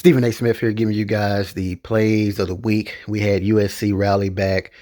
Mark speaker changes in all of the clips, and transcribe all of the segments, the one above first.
Speaker 1: Stephen A. Smith here, giving you guys the plays of the week. We had USC rally back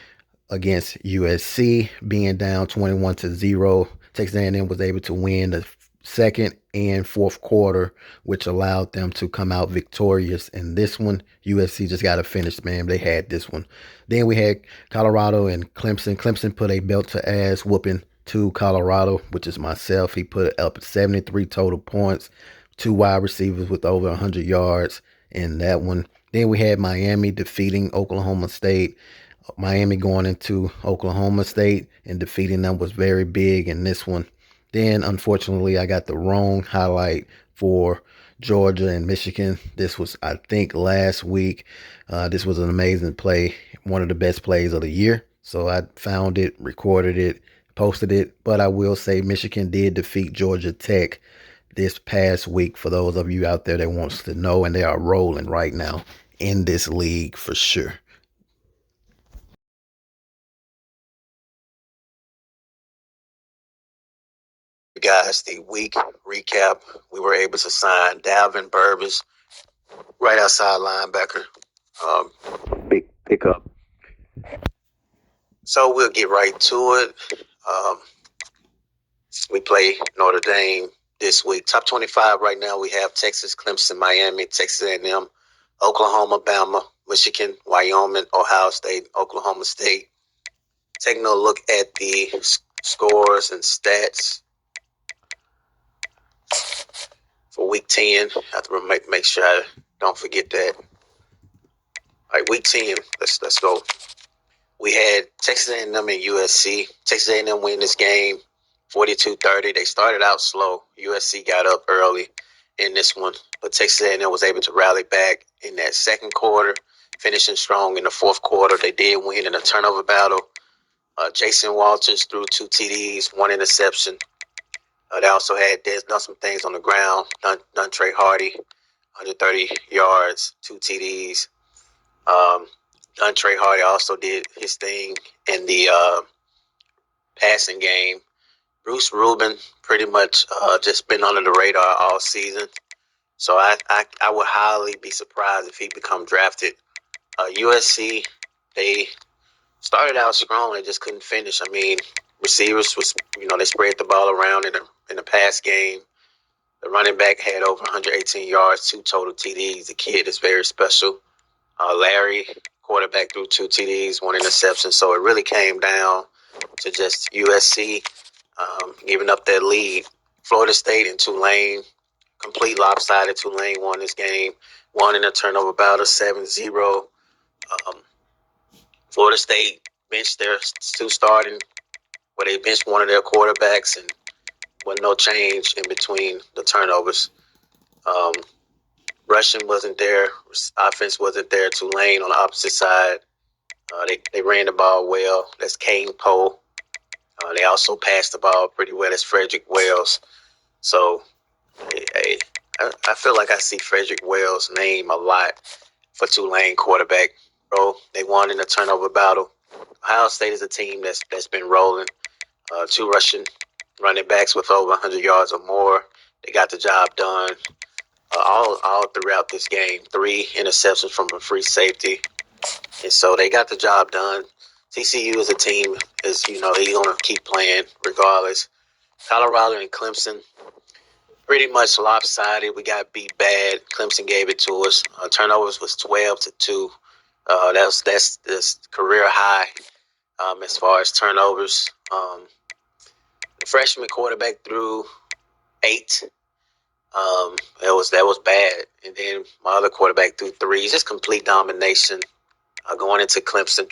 Speaker 1: against USC, being down 21-0. Texas A&M was able to win the second and fourth quarter, which allowed them to come out victorious in this one. USC just got to finish, man. They had this one. Then we had Colorado and Clemson. Clemson put a belt to ass whooping to Colorado, which is myself. He put up 73 total points, two wide receivers with over 100 yards in that one. Then we had Miami defeating Oklahoma State. Miami going into Oklahoma State and defeating them was very big in this one. Then, unfortunately, I got the wrong highlight for Georgia and Michigan. This was, I think, last week. This was an amazing play, one of the best plays of the year. So I found it, recorded it, posted it. But I will say Michigan did defeat Georgia Tech this past week, for those of you out there that wants to know, and they are rolling right now in this league for sure. Guys, the week recap, we were able to sign Dalvin Burbis, right outside linebacker. Big pickup. So we'll get right to it. We play Notre Dame this week. Top 25 right now, we have Texas, Clemson, Miami, Texas A&M, Oklahoma, Bama, Michigan, Wyoming, Ohio State, Oklahoma State. Taking a look at the scores and stats for week 10. I have to make sure I don't forget that. All right, week 10. Let's go. We had Texas A&M and USC. Texas A&M win this game 42-30. They started out slow. USC got up early in this one, but Texas A&M was able to rally back in that second quarter, finishing strong in the fourth quarter. They did win in a turnover battle. Jason Walters threw 2 TDs, 1 interception. They also had done some things on the ground. Trey Hardy, 130 yards, 2 TDs. Trey Hardy also did his thing in the passing game. Bruce Rubin pretty much just been under the radar all season. So I would highly be surprised if he become drafted. USC, they started out strong. They just couldn't finish. I mean, receivers was, they spread the ball around in the pass game. The running back had over 118 yards, 2 total TDs. The kid is very special. Larry, quarterback, threw 2 TDs, 1 interception. So it really came down to just USC giving up that lead. Florida State and Tulane, complete lopsided. Tulane won this game, won in a turnover battle, 7-0. Florida State benched their 2 starting, where they benched one of their quarterbacks, and with no change in between the turnovers. Rushing wasn't there. Offense wasn't there. Tulane on the opposite side. They ran the ball well. That's Kane Poe. They also passed the ball pretty well. That's Frederick Wells. So I feel like I see Frederick Wells' name a lot for Tulane quarterback. Bro, they won in a turnover battle. Ohio State is a team that's been rolling. 2 rushing running backs with over 100 yards or more. They got the job done all throughout this game. 3 interceptions from a free safety. And so they got the job done. TCU as a team is, he's going to keep playing regardless. Colorado and Clemson, pretty much lopsided. We got beat bad. Clemson gave it to us. Turnovers was 12-2. That's career high as far as turnovers. The freshman quarterback threw 8. That was bad. And then my other quarterback threw 3. Just complete domination. Going into Clemson,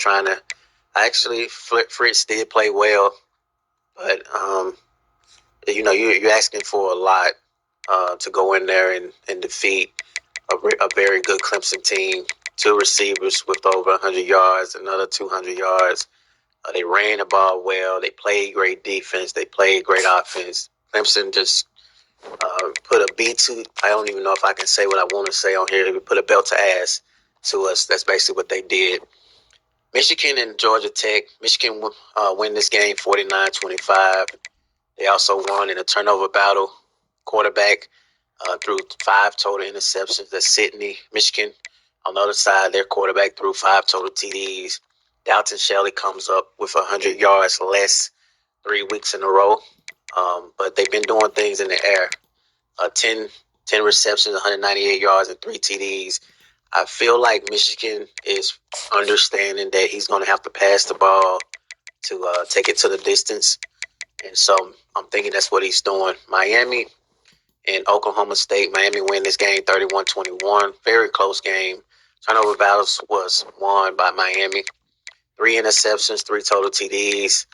Speaker 1: actually, Fritz did play well, but you're asking for a lot to go in there and defeat a very good Clemson team. 2 receivers with over 100 yards, another 200 yards. They ran the ball well. They played great defense. They played great offense. Clemson just put a B2. I don't even know if I can say what I want to say on here. They put a belt to ass to us. That's basically what they did. Michigan and Georgia Tech. Michigan win this game 49-25. They also won in a turnover battle. Quarterback threw 5 total interceptions. That's Sydney, Michigan. On the other side, their quarterback threw 5 total TDs. Dalton Shelley comes up with 100 yards less 3 weeks in a row. But they've been doing things in the air. 10 receptions, 198 yards, and 3 TDs. I feel like Michigan is understanding that he's going to have to pass the ball to take it to the distance. And so I'm thinking that's what he's doing. Miami and Oklahoma State. Miami win this game 31-21. Very close game. Turnover battles was won by Miami. 3 interceptions, 3 total TDs.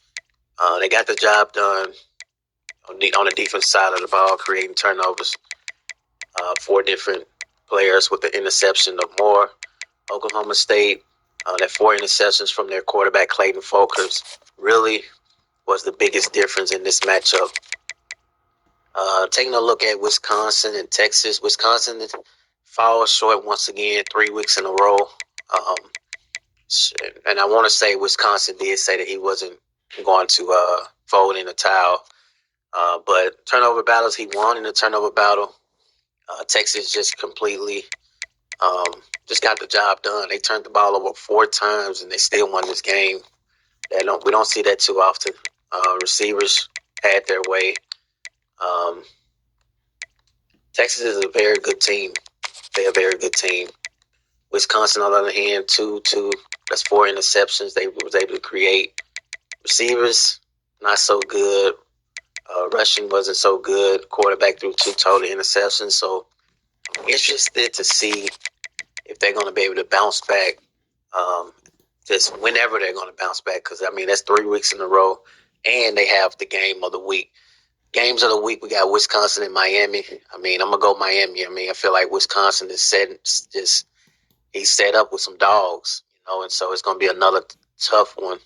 Speaker 1: They got the job done on the defense side of the ball, creating turnovers. 4 different players with the interception or more. Oklahoma State, that 4 interceptions from their quarterback, Clayton Folkers, really was the biggest difference in this matchup. Taking a look at Wisconsin and Texas. Wisconsin falls short once again, 3 weeks in a row. And I want to say Wisconsin did say that he wasn't going to fold in the towel. But turnover battles, he won in the turnover battle. Texas just completely just got the job done. They turned the ball over 4 times, and they still won this game. We don't see that too often. Receivers had their way. Texas is a very good team. They're a very good team. Wisconsin, on the other hand, that's 4 interceptions they was able to create. Receivers, not so good. Rushing wasn't so good. Quarterback threw 2 total interceptions. So I'm interested to see if they're going to be able to bounce back. Just whenever they're going to bounce back, because that's 3 weeks in a row, and they have the game of the week. Games of the week, we got Wisconsin and Miami. I'm gonna go Miami. I feel like Wisconsin is he's set up with some dogs, and so it's gonna be another tough one.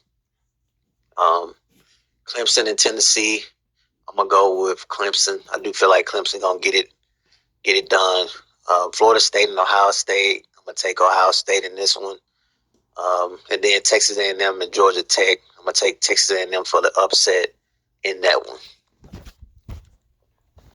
Speaker 1: Clemson and Tennessee, I'm gonna go with Clemson. I do feel like Clemson gonna get it done. Florida State and Ohio State, I'm gonna take Ohio State in this one. And then Texas A&M and Georgia Tech, I'm gonna take Texas A&M for the upset in that one.